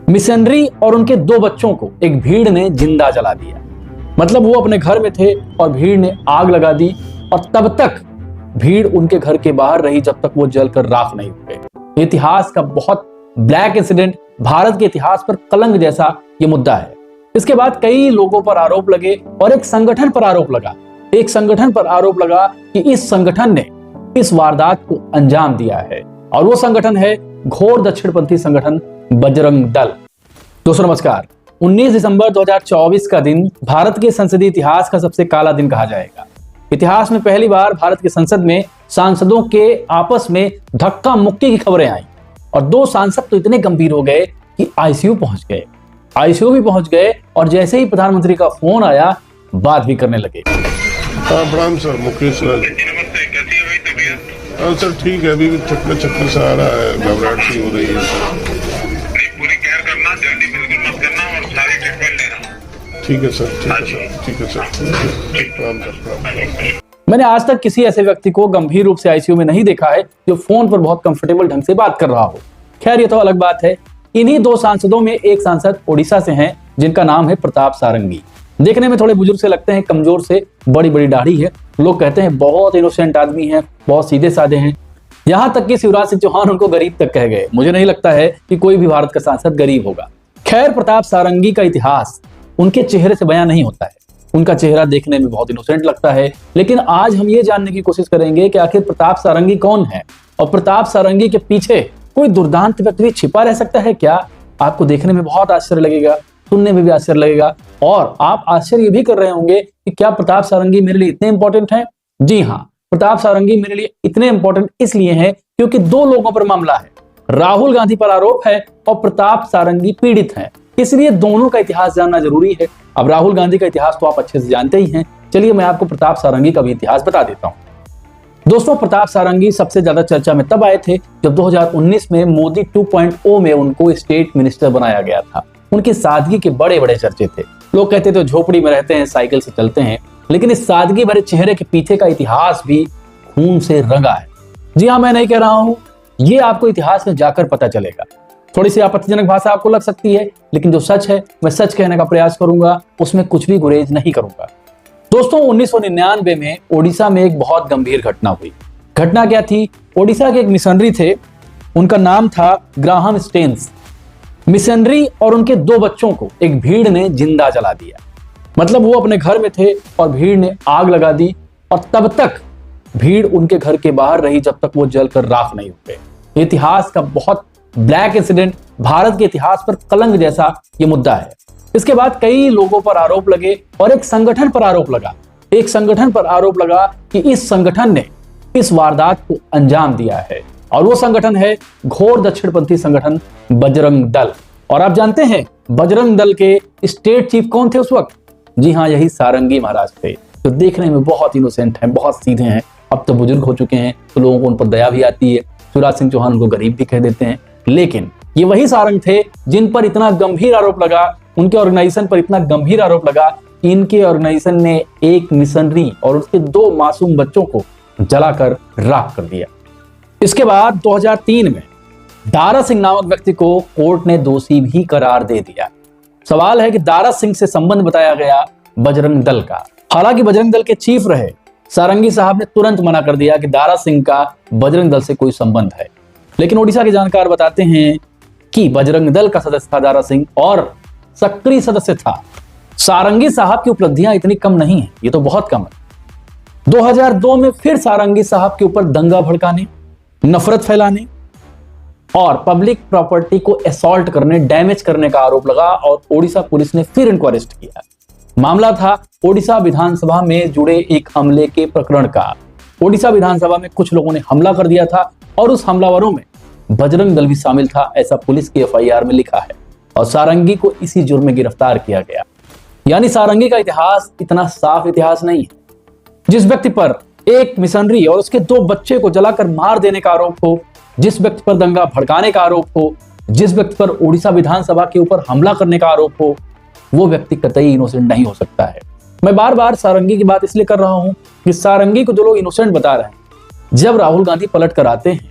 Missionary और उनके 2 बच्चों को एक भीड़ ने जिंदा जला दिया। मतलब वो अपने घर में थे और भीड़ ने आग लगा दी और तब तक भीड़ उनके घर के बाहर रही जब तक वो जलकर राख नहीं हो गए। इतिहास का बहुत ब्लैक इंसिडेंट, भारत के इतिहास पर कलंक जैसा ये मुद्दा है। इसके बाद कई लोगों पर आरोप लगे और एक संगठन पर आरोप लगा कि इस संगठन ने इस वारदात को अंजाम दिया है और वो संगठन है घोर दक्षिणपंथी संगठन बजरंग दल। दोस्तों नमस्कार। 19 दिसंबर 2024 का दिन भारत के संसदीय इतिहास का सबसे काला दिन कहा जाएगा। इतिहास में पहली बार भारत के संसद में सांसदों के आपस में धक्का मुक्की की खबरें आई और 2 सांसद तो इतने गंभीर हो गए कि आईसीयू भी पहुंच गए और जैसे ही प्रधानमंत्री का फोन आया बात भी करने लगे। प्रणाम सर, मुकेश लाल। हाँ सर, ठीक है। अभी चक्कर सा आ रहा है, घबराहट सी हो रही है सर। पूरी केयर करना, जल्दी बिल्कुल मत करना और सारी ट्रीटमेंट लेना। ठीक है सर। प्रणाम सर। मैंने आज तक किसी ऐसे व्यक्ति को गंभीर रूप से आईसीयू में नहीं देखा है जो फोन पर बहुत कंफर्टेबल ढंग से बात कर रहा हो। खैर ये तो अलग बात है। इन्हीं 2 सांसदों में एक सांसद ओडिशा से हैं जिनका नाम है प्रताप सारंगी। देखने में थोड़े बुजुर्ग से लगते हैं, कमजोर से, बड़ी बड़ी दाढ़ी है। लोग कहते हैं बहुत इनोसेंट आदमी है, बहुत सीधे साधे हैं। यहां तक कि शिवराज सिंह चौहान उनको गरीब तक कह गए। मुझे नहीं लगता है कि कोई भी भारत का सांसद गरीब होगा। खैर, प्रताप सारंगी का इतिहास उनके चेहरे से बयां नहीं होता है। उनका चेहरा देखने में बहुत इनोसेंट लगता है, लेकिन आज हम ये जानने की कोशिश करेंगे कि आखिर प्रताप सारंगी कौन है और प्रताप सारंगी के पीछे कोई दुर्दांत व्यक्ति छिपा रह सकता है क्या? आपको देखने में बहुत आश्चर्य लगेगा, सुनने में भी आश्चर्य लगेगा और आप आश्चर्य भी कर रहे होंगे कि क्या प्रताप सारंगी मेरे लिए इतने इंपॉर्टेंट हैं? जी हाँ, प्रताप सारंगी मेरे लिए इतने इंपॉर्टेंट इसलिए हैं क्योंकि 2 लोगों पर मामला है। राहुल गांधी पर आरोप है और प्रताप सारंगी पीड़ित हैं, इसलिए दोनों का इतिहास जानना जरूरी है। अब राहुल गांधी का इतिहास तो आप अच्छे से जानते ही हैं। चलिए मैं आपको प्रताप सारंगी का भी इतिहास बता देता हूं। दोस्तों, प्रताप सारंगी सबसे ज्यादा चर्चा में तब आए थे जब 2019 में मोदी 2.0 में उनको स्टेट मिनिस्टर बनाया गया था। उनकी सादगी के बड़े बड़े चर्चे थे। लोग कहते थे झोपड़ी में रहते हैं, साइकिल से चलते हैं, लेकिन इस सादगी भरे चेहरे के पीछे का इतिहास भी खून से रंगा है। जी हाँ, मैं नहीं कह रहा हूं, ये आपको इतिहास में जाकर पता चलेगा। थोड़ी सी आपत्तिजनक भाषा आपको लग सकती है, लेकिन जो सच है मैं सच कहने का प्रयास करूंगा, उसमें कुछ भी गुरेज नहीं करूंगा। दोस्तों, 1999 में ओडिशा में एक बहुत गंभीर घटना हुई। घटना क्या थी? ओडिशा के एक मिशनरी थे, उनका नाम था ग्राहम स्टेन्स। मिशनरी और उनके 2 बच्चों को एक भीड़ ने जिंदा जला दिया। मतलब वो अपने घर में थे और भीड़ ने आग लगा दी और तब तक भीड़ उनके घर के बाहर रही जब तक वो जलकर राख नहीं हो गए। इतिहास का बहुत ब्लैक इंसिडेंट, भारत के इतिहास पर कलंक जैसा ये मुद्दा है। इसके बाद कई लोगों पर आरोप लगे और एक संगठन पर आरोप लगा कि इस संगठन ने इस वारदात को अंजाम दिया है और वो संगठन है घोर दक्षिणपंथी संगठन बजरंग दल। और आप जानते हैं बजरंग दल के स्टेट चीफ कौन थे उस वक्त? जी हाँ, यही सारंगी महाराज थे, जो देखने में बहुत इनोसेंट हैं, बहुत सीधे हैं। अब तो बुजुर्ग हो चुके हैं तो लोगों को उन पर दया भी आती है। शिवराज सिंह चौहान उनको गरीब भी कह देते हैं, लेकिन ये वही सारंग थे जिन पर इतना गंभीर आरोप लगा, उनके ऑर्गेनाइजेशन पर इतना गंभीर आरोप लगा कि इनके ऑर्गेनाइजेशन ने एक मिशनरी और उसके 2 मासूम बच्चों को जलाकर राख कर दिया। इसके बाद 2003 में दारा सिंह नामक व्यक्ति को कोर्ट ने दोषी भी करार दे दिया। सवाल है कि दारा सिंह से संबंध बताया गया बजरंग दल का। हालांकि बजरंग दल के चीफ रहे सारंगी साहब ने तुरंत मना कर दिया कि दारा सिंह का बजरंग दल से कोई संबंध है। लेकिन ओडिशा के जानकार बताते हैं कि बजरंग दल का सदस्य था दारा सिंह और सक्रिय सदस्य था। सारंगी साहब की उपलब्धियां इतनी कम नहीं है, ये तो बहुत कम है। 2002 में फिर सारंगी साहब के ऊपर दंगा भड़काने, नफरत फैलाने और पब्लिक प्रॉपर्टी को असॉल्ट करने, डैमेज करने का आरोप लगा और ओडिशा पुलिस ने फिर इनको अरेस्ट किया। मामला था ओडिशा विधानसभा में जुड़े एक हमले के प्रकरण का। ओडिशा विधानसभा में कुछ लोगों ने हमला कर दिया था और उस हमलावरों में बजरंग दल भी शामिल था, ऐसा पुलिस की एफआईआर में लिखा है और सारंगी को इसी जुर्म में गिरफ्तार किया गया। यानी सारंगी का इतिहास इतना साफ इतिहास नहीं है। जिस व्यक्ति पर एक मिशनरी और उसके 2 बच्चे को जलाकर मार देने का आरोप हो, जिस व्यक्ति पर दंगा भड़काने का आरोप हो, जिस व्यक्ति पर ओडिशा विधानसभा के ऊपर हमला करने का आरोप हो, वो व्यक्ति कतई इनोसेंट नहीं हो सकता है। मैं बार बार सारंगी की बात इसलिए कर रहा हूं कि सारंगी को जो लोग इनोसेंट बता रहे हैं, जब राहुल गांधी पलट कर आते हैं